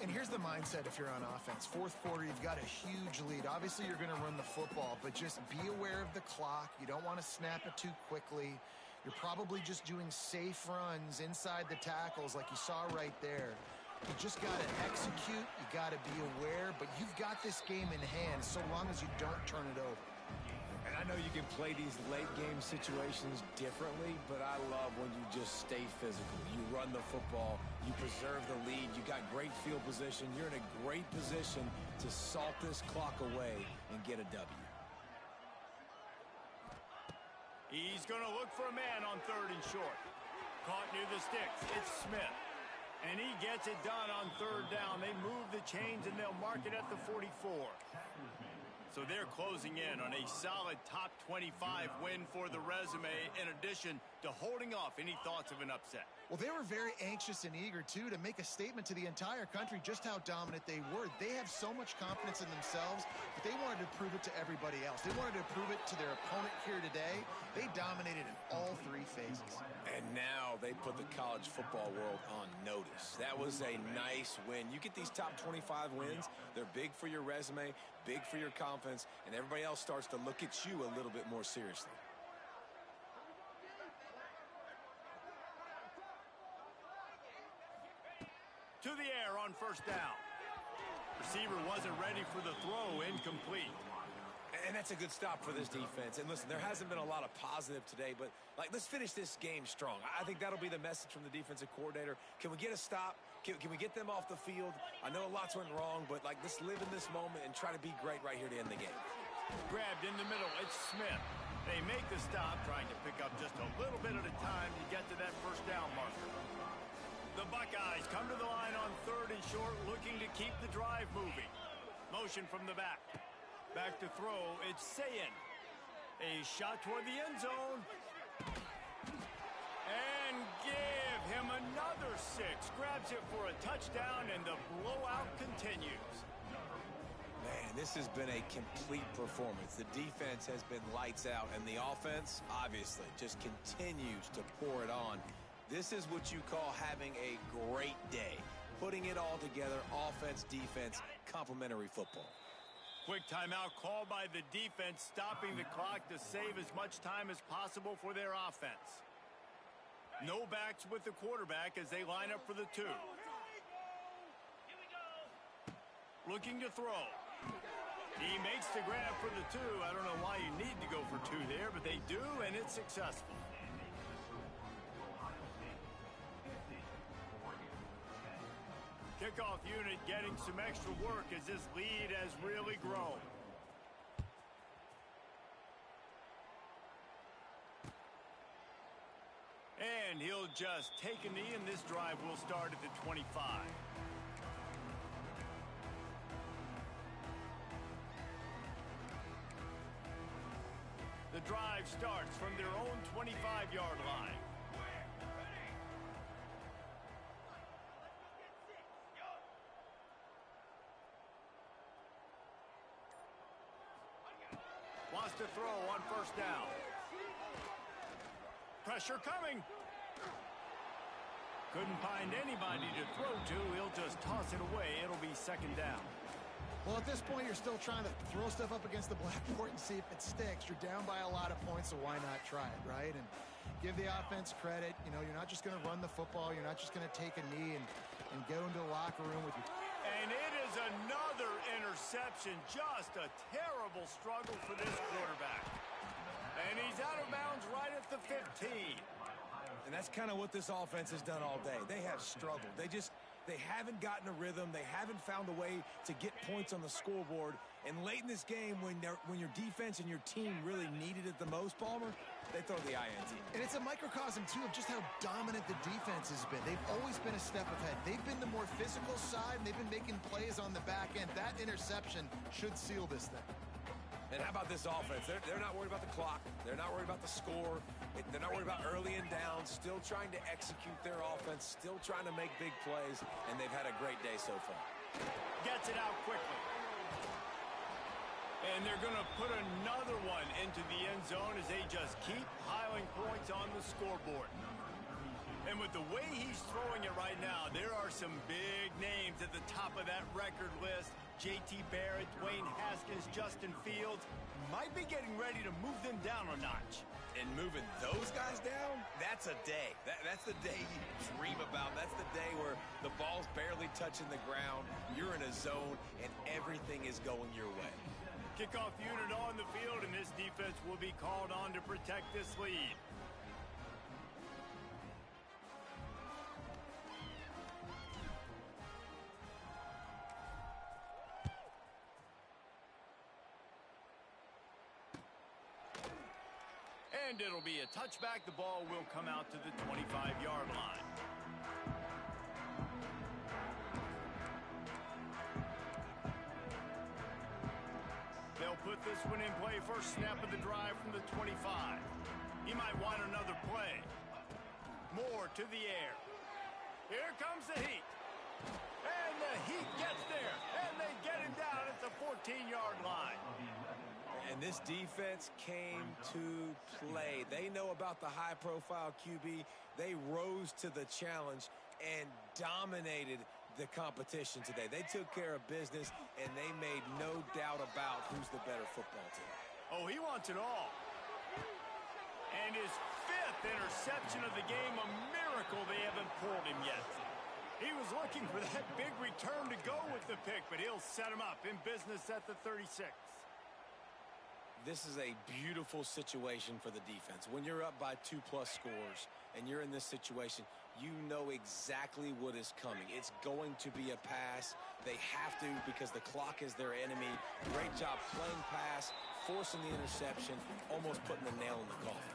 And here's the mindset if you're on offense. 4th quarter, you've got a huge lead. Obviously, you're going to run the football, but just be aware of the clock. You don't want to snap it too quickly. You're probably just doing safe runs inside the tackles like you saw right there. You just got to execute. You got to be aware, but you've got this game in hand so long as you don't turn it over. And I know you can play these late game situations differently, but I love when you just stay physical. You run the football, you preserve the lead, you got great field position, you're in a great position to salt this clock away and get a W. He's going to look for a man on 3rd and short. Caught near the sticks. It's Smith. And he gets it done on 3rd down. They move the chains, and they'll mark it at the 44. So they're closing in on a solid top 25 win for the resume, in addition to holding off any thoughts of an upset. Well, they were very anxious and eager, too, to make a statement to the entire country just how dominant they were. They have so much confidence in themselves, but they wanted to prove it to everybody else. They wanted to prove it to their opponent here today. They dominated in all 3 phases. And now they put the college football world on notice. That was a nice win. You get these top 25 wins, they're big for your resume, big for your confidence, and everybody else starts to look at you a little bit more seriously. To the air on 1st down. Receiver wasn't ready for the throw, incomplete. And that's a good stop for this defense. And listen, there hasn't been a lot of positive today, but let's finish this game strong. I think that'll be the message from the defensive coordinator. Can we get a stop? Can we get them off the field? I know lots went wrong, but let's live in this moment and try to be great right here to end the game. Grabbed in the middle, it's Smith. They make the stop, trying to pick up just a little bit at a time to get to that 1st down marker. The Buckeyes come to the line on 3rd and short, looking to keep the drive moving. Motion from the back. Back to throw, it's Sayin. A shot toward the end zone. And give him another 6. Grabs it for a touchdown, and the blowout continues. Man, this has been a complete performance. The defense has been lights out, and the offense, obviously, just continues to pour it on. This is what you call having a great day. Putting it all together, offense, defense, complementary football. Quick timeout called by the defense, stopping the clock to save as much time as possible for their offense. No backs with the quarterback as they line up for the 2. Looking to throw. He makes the grab for the 2. I don't know why you need to go for 2 there, but they do, and it's successful. Kickoff unit getting some extra work as this lead has really grown. And he'll just take a knee, and this drive will start at the 25. The drive starts from their own 25-yard line. Wants to throw on 1st down. Pressure coming. Couldn't find anybody to throw to. He'll just toss it away. It'll be 2nd down. Well, at this point, you're still trying to throw stuff up against the blackboard and see if it sticks. You're down by a lot of points, so why not try it, right? And give the offense credit. You know, you're not just going to run the football. You're not just going to take a knee and go into the locker room with your... And it is another interception. Just a terrible struggle for this quarterback. And he's out of bounds right at the 15. And that's kind of what this offense has done all day. They have struggled. They haven't gotten a rhythm. They haven't found a way to get points on the scoreboard. And late in this game, when your defense and your team really needed it the most, Palmer, they throw the INT. And it's a microcosm, too, of just how dominant the defense has been. They've always been a step ahead. They've been the more physical side, and they've been making plays on the back end. That interception should seal this thing. And how about this offense? They're not worried about the clock. They're not worried about the score. They're not worried about early and downs. Still trying to execute their offense. Still trying to make big plays. And they've had a great day so far. Gets it out quickly. And they're going to put another one into the end zone as they just keep piling points on the scoreboard. And with the way he's throwing it right now, there are some big names at the top of that record list. J.T. Barrett, Dwayne Haskins, Justin Fields might be getting ready to move them down a notch. And moving those guys down, that's a day. That's the day you dream about. That's the day where the ball's barely touching the ground, you're in a zone, and everything is going your way. Kickoff unit on the field, and this defense will be called on to protect this lead. And it'll be a touchback. The ball will come out to the 25-yard line. They'll put this one in play. First snap of the drive from the 25. He might want another play. Moore to the air. Here comes the heat. And the heat gets there. And they get him down at the 14-yard line. And this defense came to play. They know about the high-profile QB. They rose to the challenge and dominated the competition today. They took care of business, and they made no doubt about who's the better football team. Oh, he wants it all. And his 5th interception of the game, a miracle they haven't pulled him yet. He was looking for that big return to go with the pick, but he'll set him up in business at the 36. This is a beautiful situation for the defense. When you're up by 2+ scores and you're in this situation, you know exactly what is coming. It's going to be a pass. They have to because the clock is their enemy. Great job playing pass, forcing the interception, almost putting the nail in the coffin.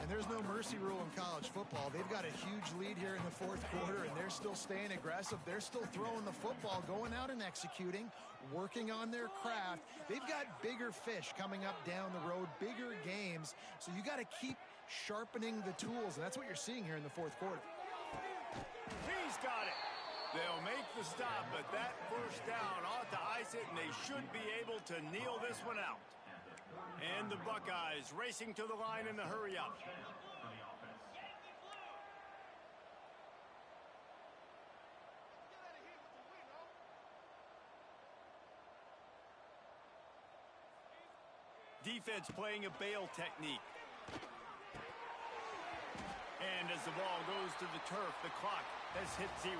And there's no mercy rule in college football. They've got a huge lead here in the 4th quarter, and they're still staying aggressive. They're still throwing the football, going out and executing, working on their craft. They've got bigger fish coming up down the road, bigger games. So you got to keep sharpening the tools, and that's what you're seeing here in the 4th quarter. He's got it. They'll make the stop, but that first down ought to ice it, and they should be able to kneel this one out. And the Buckeyes racing to the line in the hurry up. Defense playing a bail technique. And as the ball goes to the turf, the clock has hit 0.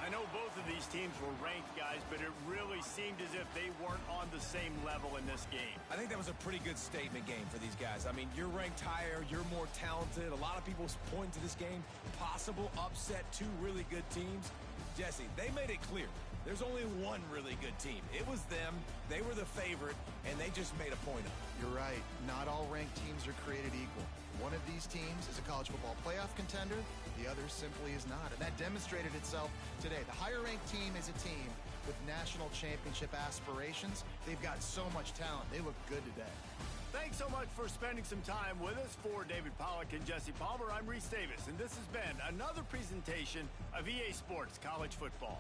I know both of these teams were ranked, guys, but it really seemed as if they weren't on the same level in this game. I think that was a pretty good statement game for these guys. I mean, you're ranked higher, you're more talented. A lot of people point to this game, possible upset, 2 really good teams. Jesse, they made it clear. There's only one really good team. It was them. They were the favorite, and they just made a point of it. You're right. Not all ranked teams are created equal. One of these teams is a college football playoff contender. The other simply is not. And that demonstrated itself today. The higher-ranked team is a team with national championship aspirations. They've got so much talent. They look good today. Thanks so much for spending some time with us. For David Pollack and Jesse Palmer, I'm Reese Davis, and this has been another presentation of EA Sports College Football.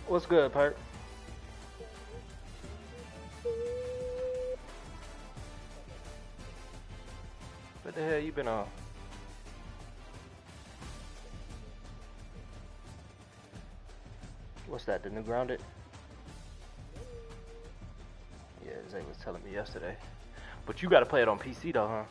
What's good, Perk? What the hell you been on? What's that, the new Grounded? Yeah, Zay was telling me yesterday. But you gotta play it on PC though, huh?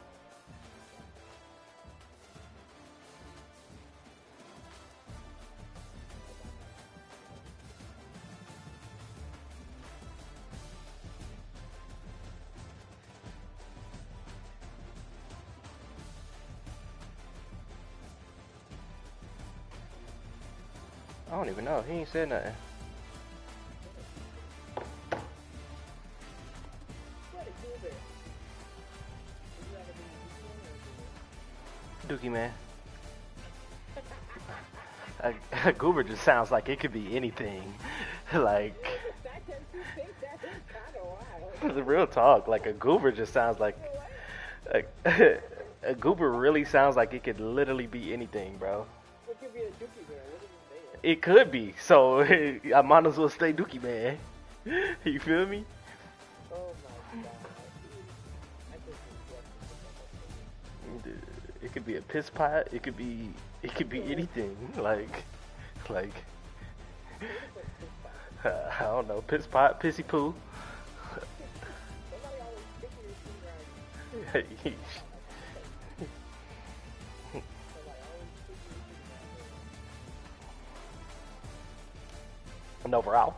I don't even know. He ain't said nothing. Dookie man. A goober just sounds like it could be anything. Like, the real talk. Like a goober just sounds like a goober really sounds like it could literally be anything, bro. It could be. So I might as well stay Dookie man. You feel me? It could be a piss pot. It could be anything. Like I don't know. Piss pot, pissy poo. And overall.